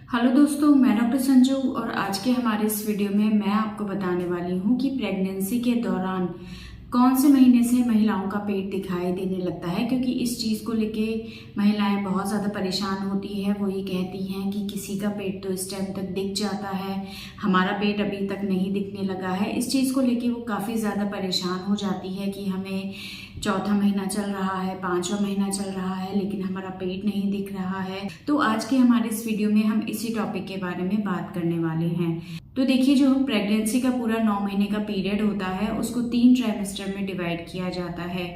Hello दोस्तों, मैं doctor Sanju और आज के हमारे इस वीडियो में मैं आपको बताने वाली हूँ कि प्रेगनेंसी के दौरान कौन से महीने से महिलाओं का पेट दिखाई देने लगता है। क्योंकि इस चीज़ को लेके महिलाएं बहुत ज़्यादा परेशान होती है। वो ये कहती हैं कि किसी का पेट तो इस टाइम तक दिख जाता है, हमारा पेट अभी तक नहीं दिखने लगा है। इस चीज़ को लेके वो काफ़ी ज़्यादा परेशान हो जाती है कि हमें चौथा महीना चल रहा है, 5वां महीना चल रहा है, लेकिन हमारा पेट नहीं दिख रहा है। तो आज के हमारे इस वीडियो में हम इसी टॉपिक के बारे में बात करने वाले हैं। तो देखिए, जो प्रेगनेंसी का पूरा 9 महीने का पीरियड होता है उसको 3 ट्राइमेस्टर में डिवाइड किया जाता है।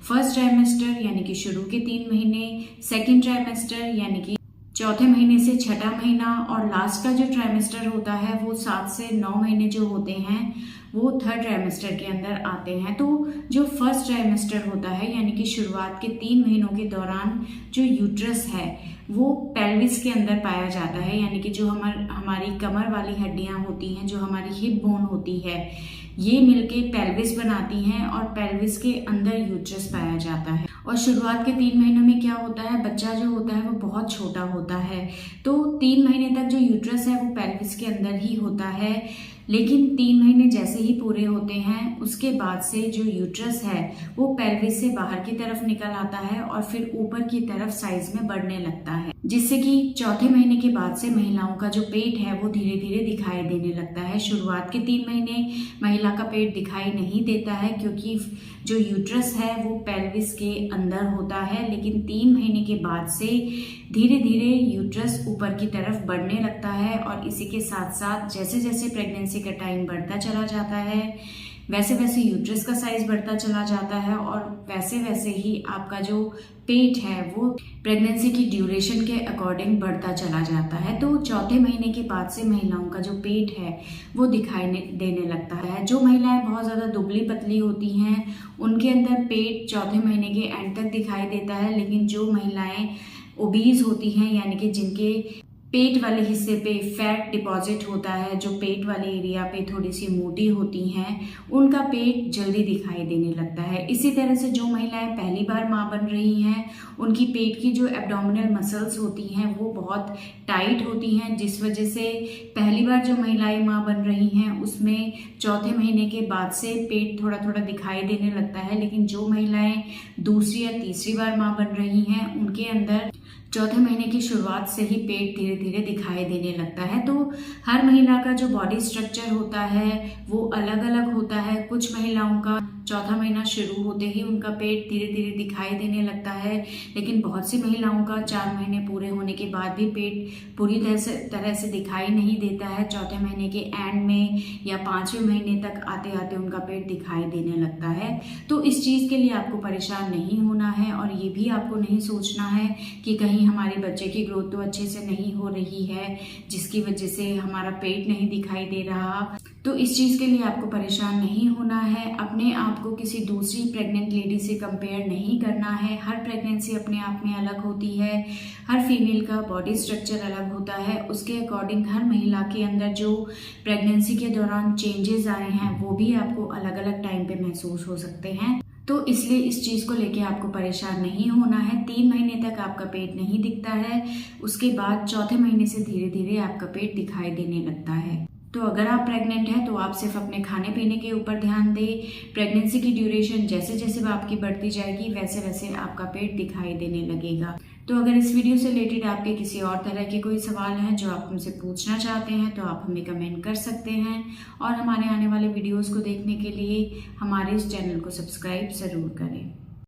फर्स्ट ट्राइमेस्टर यानी कि शुरू के 3 महीने, सेकेंड ट्राइमेस्टर यानी कि चौथे महीने से छठा महीना, और लास्ट का जो ट्राइमेस्टर होता है वो 7 से 9 महीने जो होते हैं वो थर्ड ट्राइमेस्टर के अंदर आते हैं। तो जो फर्स्ट ट्राइमेस्टर होता है यानी कि शुरुआत के 3 महीनों के दौरान जो यूट्रस है वो पेल्विस के अंदर पाया जाता है। यानी कि जो हमारी कमर वाली हड्डियां होती हैं, जो हमारी हिप बोन होती है, ये मिलके पेल्विस बनाती हैं और पेल्विस के अंदर यूट्रस पाया जाता है। और शुरुआत के 3 महीनों में क्या होता है, बच्चा जो होता है वो बहुत छोटा होता है। तो 3 महीने तक जो यूट्रस है वो पेल्विस के अंदर ही होता है। लेकिन 3 महीने जैसे ही पूरे होते हैं उसके बाद से जो यूट्रस है वो पेल्विस से बाहर की तरफ निकल आता है और फिर ऊपर की तरफ साइज में बढ़ने लगता है, जिससे कि चौथे महीने के बाद से महिलाओं का जो पेट है वो धीरे धीरे दिखाई देने लगता है। शुरुआत के 3 महीने महिला का पेट दिखाई नहीं देता है क्योंकि जो यूट्रस है वो पेल्विस के अंदर होता है। लेकिन 3 महीने के बाद से धीरे धीरे यूट्रस ऊपर की तरफ बढ़ने लगता है और इसी के साथ साथ जैसे जैसे प्रेगनेंसी का टाइम बढ़ता चला जाता है वैसे वैसे यूट्रस का साइज बढ़ता चला जाता है और वैसे वैसे ही आपका जो पेट है वो प्रेगनेंसी की ड्यूरेशन के अकॉर्डिंग बढ़ता चला जाता है। तो चौथे महीने के बाद से महिलाओं का जो पेट है वो दिखाई देने लगता है। जो महिलाएं बहुत ज़्यादा दुबली पतली होती हैं उनके अंदर पेट चौथे महीने के एंड तक दिखाई देता है। लेकिन जो महिलाएं ओबीज होती हैं यानी कि जिनके पेट वाले हिस्से पे फैट डिपॉजिट होता है, जो पेट वाले एरिया पे थोड़ी सी मोटी होती हैं, उनका पेट जल्दी दिखाई देने लगता है। इसी तरह से जो महिलाएं पहली बार माँ बन रही हैं उनकी पेट की जो एब्डोमिनल मसल्स होती हैं वो बहुत टाइट होती हैं, जिस वजह से पहली बार जो महिलाएं माँ बन रही हैं उसमें चौथे महीने के बाद से पेट थोड़ा थोड़ा दिखाई देने लगता है। लेकिन जो महिलाएं दूसरी या तीसरी बार माँ बन रही हैं उनके अंदर चौथे महीने की शुरुआत से ही पेट धीरे धीरे दिखाई देने लगता है। तो हर महिला का जो बॉडी स्ट्रक्चर होता है वो अलग अलग होता है। कुछ महिलाओं का चौथा महीना शुरू होते ही उनका पेट धीरे धीरे दिखाई देने लगता है, लेकिन बहुत सी महिलाओं का 4 महीने पूरे होने के बाद भी पेट पूरी तरह से दिखाई नहीं देता है। चौथे महीने के एंड में या 5वें महीने तक आते आते उनका पेट दिखाई देने लगता है। तो इस चीज़ के लिए आपको परेशान नहीं होना है और ये भी आपको नहीं सोचना है कि कहीं हमारे बच्चे की ग्रोथ तो अच्छे से नहीं हो रही है जिसकी वजह से हमारा पेट नहीं दिखाई दे रहा। तो इस चीज़ के लिए आपको परेशान नहीं होना है। अपने आप को किसी दूसरी प्रेग्नेंट लेडी से कंपेयर नहीं करना है। हर प्रेगनेंसी अपने आप में अलग होती है, हर फीमेल का बॉडी स्ट्रक्चर अलग होता है। उसके अकॉर्डिंग हर महिला के अंदर जो प्रेगनेंसी के दौरान चेंजेस आए हैं वो भी आपको अलग अलग टाइम पे महसूस हो सकते हैं। तो इसलिए इस चीज़ को लेके आपको परेशान नहीं होना है। 3 महीने तक आपका पेट नहीं दिखता है, उसके बाद चौथे महीने से धीरे धीरे आपका पेट दिखाई देने लगता है। तो अगर आप प्रेग्नेंट हैं तो आप सिर्फ अपने खाने पीने के ऊपर ध्यान दें। प्रेगनेंसी की ड्यूरेशन जैसे जैसे आपकी बढ़ती जाएगी वैसे वैसे आपका पेट दिखाई देने लगेगा। तो अगर इस वीडियो से रिलेटेड आपके किसी और तरह के कोई सवाल हैं जो आप हमसे पूछना चाहते हैं तो आप हमें कमेंट कर सकते हैं। और हमारे आने वाले वीडियोज़ को देखने के लिए हमारे इस चैनल को सब्सक्राइब ज़रूर करें।